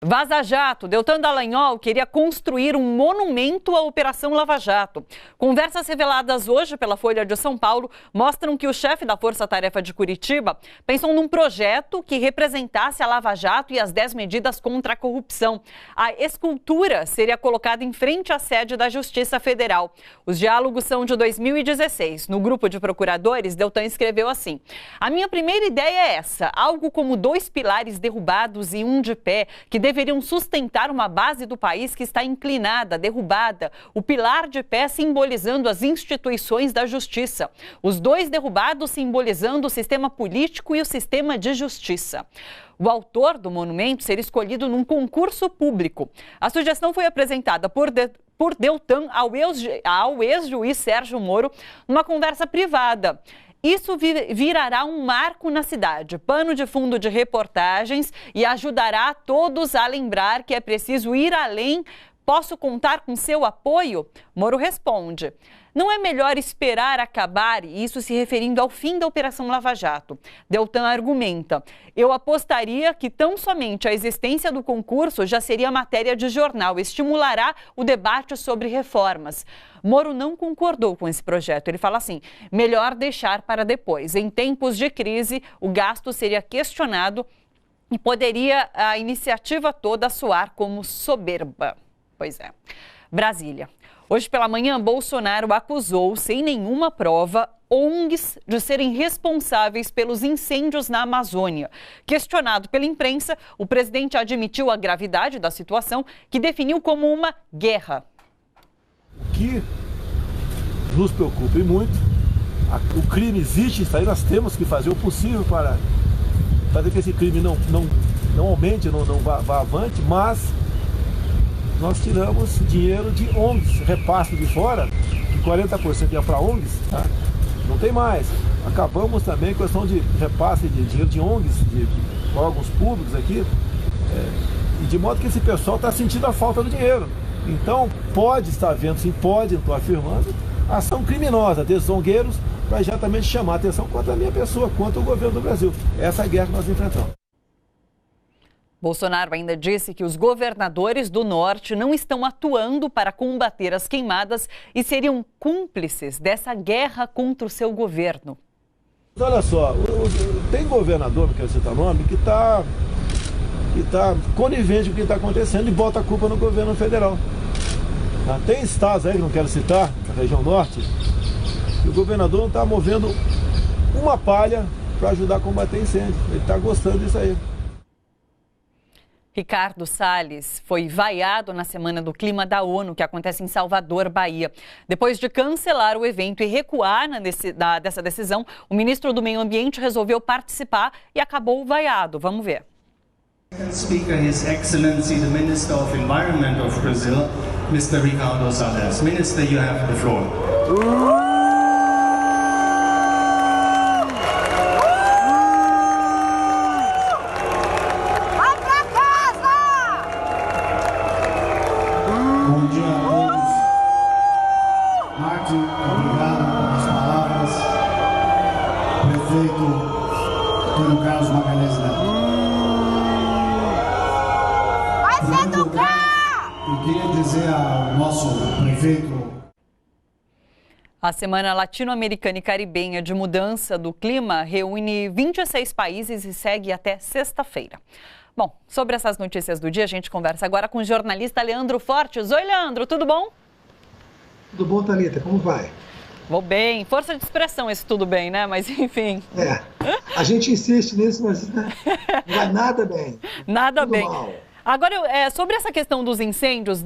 Vaza Jato, Deltan Dallagnol queria construir um monumento à Operação Lava Jato. Conversas reveladas hoje pela Folha de São Paulo mostram que o chefe da Força Tarefa de Curitiba pensou num projeto que representasse a Lava Jato e as 10 medidas contra a corrupção. A escultura seria colocada em frente à sede da Justiça Federal. Os diálogos são de 2016. No grupo de procuradores, Deltan escreveu assim: "A minha primeira ideia é essa, algo como 2 pilares derrubados e um de pé, que deveriam sustentar uma base do país que está inclinada, derrubada. O pilar de pé simbolizando as instituições da justiça. Os 2 derrubados simbolizando o sistema político e o sistema de justiça." O autor do monumento seria escolhido num concurso público. A sugestão foi apresentada por Deltan ao ex-juiz Sérgio Moro numa conversa privada. Isso virará um marco na cidade, pano de fundo de reportagens e ajudará todos a lembrar que é preciso ir além. Posso contar com seu apoio? Moro responde: "Não é melhor esperar acabar?" Isso se referindo ao fim da Operação Lava Jato. Deltan argumenta: "Eu apostaria que tão somente a existência do concurso já seria matéria de jornal, estimulará o debate sobre reformas." Moro não concordou com esse projeto. Ele fala assim: "Melhor deixar para depois. Em tempos de crise, o gasto seria questionado e poderia a iniciativa toda soar como soberba." Pois é. Brasília. Hoje pela manhã, Bolsonaro acusou, sem nenhuma prova, ONGs de serem responsáveis pelos incêndios na Amazônia. Questionado pela imprensa, o presidente admitiu a gravidade da situação, que definiu como uma guerra. O que nos preocupa muito, o crime existe, isso aí nós temos que fazer o possível para fazer que esse crime não aumente, não vá avante, mas nós tiramos dinheiro de ONGs, repasto de fora, que 40% ia para ONGs, tá? Não tem mais. Acabamos também com a questão de repasse de dinheiro de ONGs, de órgãos públicos aqui, e de modo que esse pessoal está sentindo a falta do dinheiro. Então, pode estar havendo, sim, pode, não estou afirmando, ação criminosa desses zongueiros para exatamente chamar a atenção contra a minha pessoa, contra o governo do Brasil. Essa é a guerra que nós enfrentamos. Bolsonaro ainda disse que os governadores do Norte não estão atuando para combater as queimadas e seriam cúmplices dessa guerra contra o seu governo. Olha só, tem governador, não quero citar o nome, que está conivente com o que está acontecendo e bota a culpa no governo federal. Tem estados aí, que não quero citar, na região norte, que o governador não está movendo uma palha para ajudar a combater incêndio. Ele está gostando disso aí. Ricardo Salles foi vaiado na Semana do Clima da ONU, que acontece em Salvador, Bahia. Depois de cancelar o evento e recuar dessa decisão, o ministro do Meio Ambiente resolveu participar e acabou vaiado. Vamos ver. Speaker, His Excellency, the Minister of Environment of Brazil, Mr. Ricardo Salles. Minister, you have the floor. Bom dia a todos. Martin, obrigado pelas palavras. Prefeito Antônio Carlos Magalhães Neto. Eu queria dizer ao nosso prefeito... A Semana Latino-Americana e Caribenha de Mudança do Clima reúne 26 países e segue até sexta-feira. Bom, sobre essas notícias do dia, a gente conversa agora com o jornalista Leandro Fortes. Oi, Leandro, tudo bom? Tudo bom, Thalita? Como vai? Vou bem. Força de expressão esse tudo bem, né? Mas, enfim. A gente insiste nisso, mas não vai nada bem. Nada tudo bem. Mal. Agora, sobre essa questão dos incêndios,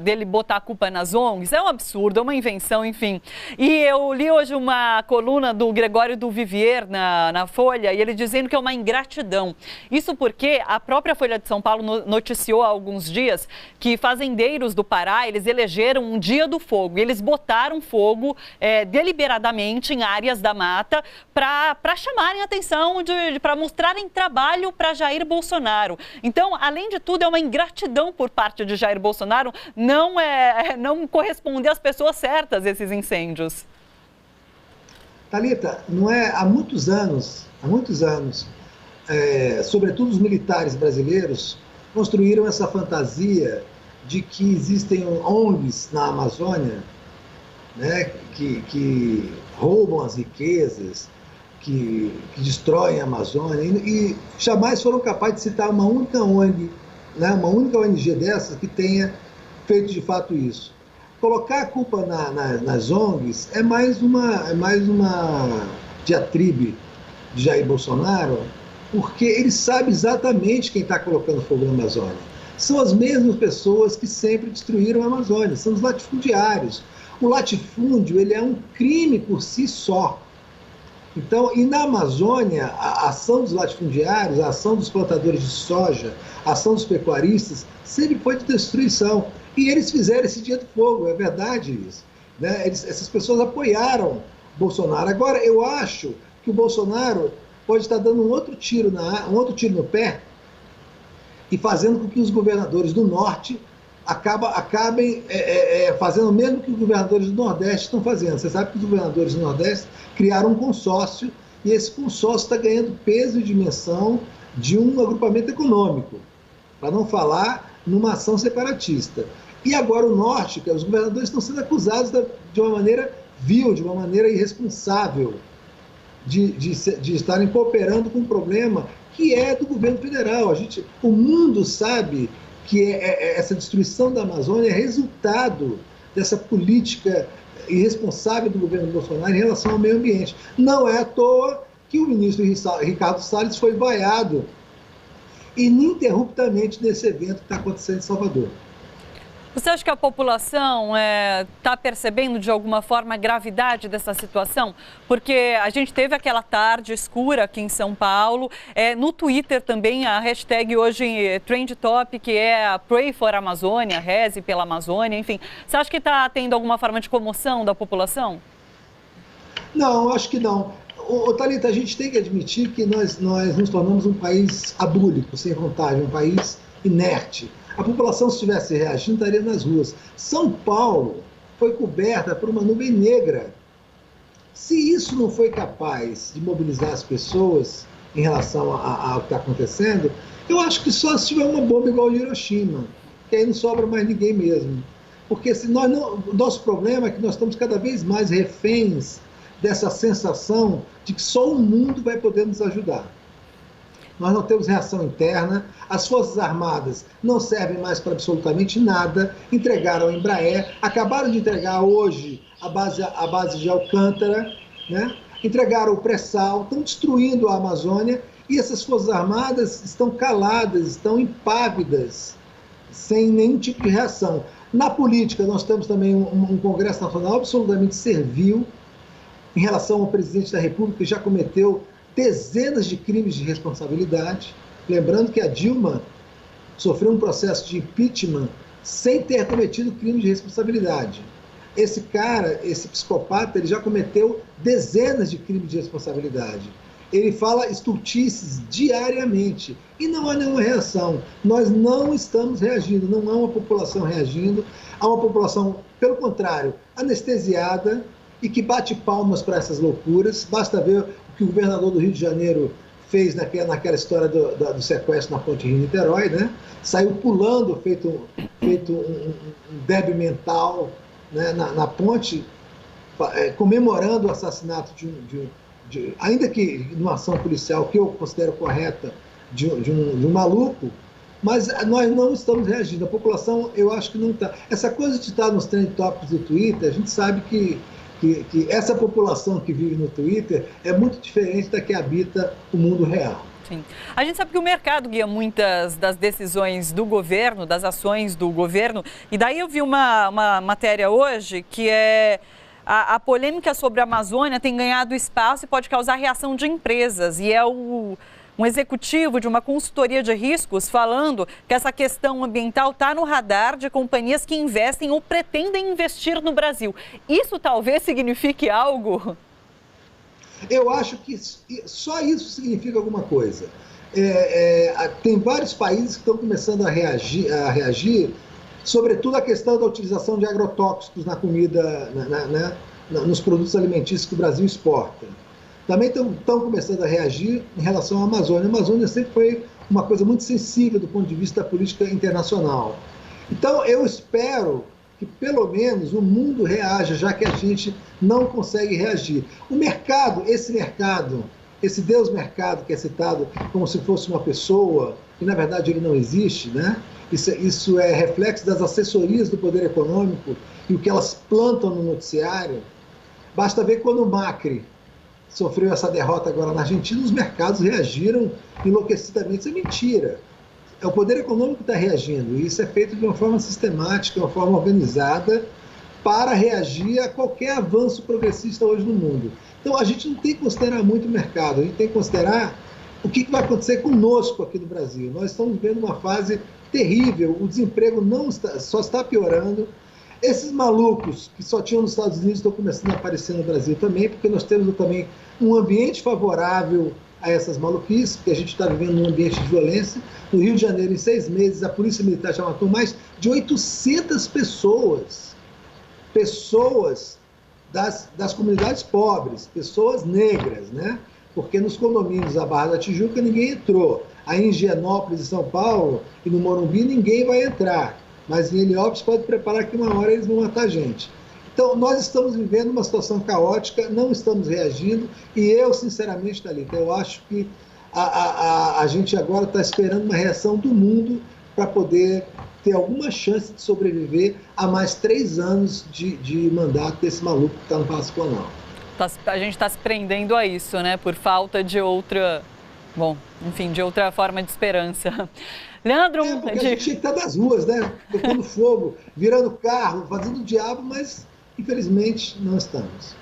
dele botar a culpa nas ONGs, é um absurdo, é uma invenção, enfim. E eu li hoje uma coluna do Gregório do Vivier na Folha, e ele dizendo que é uma ingratidão. Isso porque a própria Folha de São Paulo noticiou há alguns dias que fazendeiros do Pará, eles elegeram um dia do fogo. E eles botaram fogo deliberadamente em áreas da mata para chamarem atenção, para mostrarem trabalho para Jair Bolsonaro. Então, além de tudo, é uma ingratidão por parte de Jair Bolsonaro não corresponder às pessoas certas esses incêndios. Thalita, não é há muitos anos, sobretudo os militares brasileiros, construíram essa fantasia de que existem ONGs na Amazônia, né, que roubam as riquezas, que destroem a Amazônia, e jamais foram capazes de citar uma única ONG, né, uma única ONG dessas que tenha feito de fato isso. Colocar a culpa nas ONGs é mais uma diatribe de Jair Bolsonaro, porque ele sabe exatamente quem está colocando fogo na Amazônia. São as mesmas pessoas que sempre destruíram a Amazônia, são os latifundiários. O latifúndio, ele é um crime por si só. Então, e na Amazônia, a ação dos latifundiários, a ação dos plantadores de soja, a ação dos pecuaristas, sempre foi de destruição. E eles fizeram esse dia do fogo, é verdade isso, né? Essas pessoas apoiaram Bolsonaro. Agora, eu acho que o Bolsonaro pode estar dando um outro tiro no pé e fazendo com que os governadores do Norte acabem fazendo o mesmo que os governadores do Nordeste estão fazendo. Você sabe que os governadores do Nordeste criaram um consórcio, e esse consórcio está ganhando peso e dimensão de um agrupamento econômico, para não falar numa ação separatista. E agora o Norte, que os governadores estão sendo acusados de uma maneira vil, de uma maneira irresponsável, de estarem cooperando com um problema que é do governo federal. O mundo sabe que essa destruição da Amazônia é resultado dessa política irresponsável do governo Bolsonaro em relação ao meio ambiente. Não é à toa que o ministro Ricardo Salles foi vaiado ininterruptamente nesse evento que está acontecendo em Salvador. Você acha que a população está percebendo de alguma forma a gravidade dessa situação? Porque a gente teve aquela tarde escura aqui em São Paulo, no Twitter também a hashtag hoje Trend Top, que é Pray for Amazônia, reze pela Amazônia, enfim. Você acha que está tendo alguma forma de comoção da população? Não, acho que não. Thalita, a gente tem que admitir que nós nos tornamos um país abúlico, sem vontade, um país inerte. A população, se estivesse reagindo, estaria nas ruas. São Paulo foi coberta por uma nuvem negra. Se isso não foi capaz de mobilizar as pessoas em relação ao que está acontecendo, eu acho que só se tiver uma bomba igual a Hiroshima, que aí não sobra mais ninguém mesmo. Porque se o nosso problema é que nós estamos cada vez mais reféns dessa sensação de que só o mundo vai poder nos ajudar. Nós não temos reação interna, as Forças Armadas não servem mais para absolutamente nada, entregaram a Embraer, acabaram de entregar hoje a base de Alcântara, né? Entregaram o pré-sal, estão destruindo a Amazônia, e essas Forças Armadas estão caladas, estão impávidas, sem nenhum tipo de reação. Na política, nós temos também um Congresso Nacional absolutamente servil em relação ao presidente da República, que já cometeu dezenas de crimes de responsabilidade. Lembrando que a Dilma sofreu um processo de impeachment sem ter cometido crime de responsabilidade. Esse cara, esse psicopata, ele já cometeu dezenas de crimes de responsabilidade. Ele fala estultices diariamente e não há nenhuma reação. Nós não estamos reagindo, não há uma população reagindo, há uma população, pelo contrário, anestesiada e que bate palmas para essas loucuras. Basta ver que o governador do Rio de Janeiro fez naquela história do sequestro na ponte Rio-Niterói, né? Saiu pulando, feito um débil mental, né? na ponte, comemorando o assassinato ainda que numa ação policial que eu considero correta, de um maluco, mas nós não estamos reagindo. A população, eu acho que não está. Essa coisa de estar nos trend topics do Twitter, a gente sabe que essa população que vive no Twitter é muito diferente da que habita o mundo real. Sim. A gente sabe que o mercado guia muitas das decisões do governo, das ações do governo, e daí eu vi uma matéria hoje que é a polêmica sobre a Amazônia tem ganhado espaço e pode causar reação de empresas, e é um executivo de uma consultoria de riscos falando que essa questão ambiental está no radar de companhias que investem ou pretendem investir no Brasil. Isso talvez signifique algo? Eu acho que só isso significa alguma coisa. Tem vários países que estão começando a reagir, sobretudo a questão da utilização de agrotóxicos na comida, nos produtos alimentícios que o Brasil exporta. Também estão começando a reagir em relação à Amazônia. A Amazônia sempre foi uma coisa muito sensível do ponto de vista da política internacional. Então, eu espero que, pelo menos, o mundo reaja, já que a gente não consegue reagir. O mercado, esse Deus mercado que é citado como se fosse uma pessoa, e na verdade ele não existe, né? Isso é reflexo das assessorias do poder econômico e o que elas plantam no noticiário. Basta ver quando o Macri sofreu essa derrota agora na Argentina, os mercados reagiram enlouquecidamente. Isso é mentira. É o poder econômico que está reagindo, e isso é feito de uma forma sistemática, de uma forma organizada, para reagir a qualquer avanço progressista hoje no mundo. Então, a gente não tem que considerar muito o mercado, a gente tem que considerar o que vai acontecer conosco aqui no Brasil. Nós estamos vivendo uma fase terrível, o desemprego só está piorando. Esses malucos que só tinham nos Estados Unidos estão começando a aparecer no Brasil também, porque nós temos também um ambiente favorável a essas maluquices, porque a gente está vivendo num ambiente de violência. No Rio de Janeiro, em 6 meses, a Polícia Militar já matou mais de 800 pessoas das comunidades pobres, pessoas negras, né? Porque nos condomínios da Barra da Tijuca ninguém entrou. Aí em Higienópolis, em São Paulo, e no Morumbi ninguém vai entrar. Mas em Heliópolis pode preparar que uma hora eles vão matar a gente. Então, nós estamos vivendo uma situação caótica, não estamos reagindo, e eu, sinceramente, Thalita, eu acho que a gente agora está esperando uma reação do mundo para poder ter alguma chance de sobreviver a mais 3 anos de mandato desse maluco que está no Palácio Planalto. A gente está se prendendo a isso, né? Por falta de outra... Bom, enfim, de outra forma de esperança. Leandro... Porque a gente tinha que estar nas ruas, né? Tocando fogo, virando carro, fazendo o diabo, mas... infelizmente, não estamos.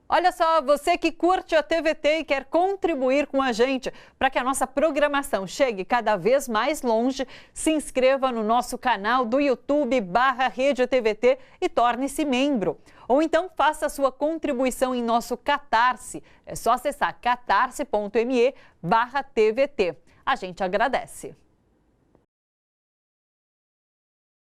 Olha só, você que curte a TVT e quer contribuir com a gente para que a nossa programação chegue cada vez mais longe, se inscreva no nosso canal do YouTube/Rede TVT e torne-se membro. Ou então faça a sua contribuição em nosso Catarse. É só acessar catarse.me/TVT. A gente agradece.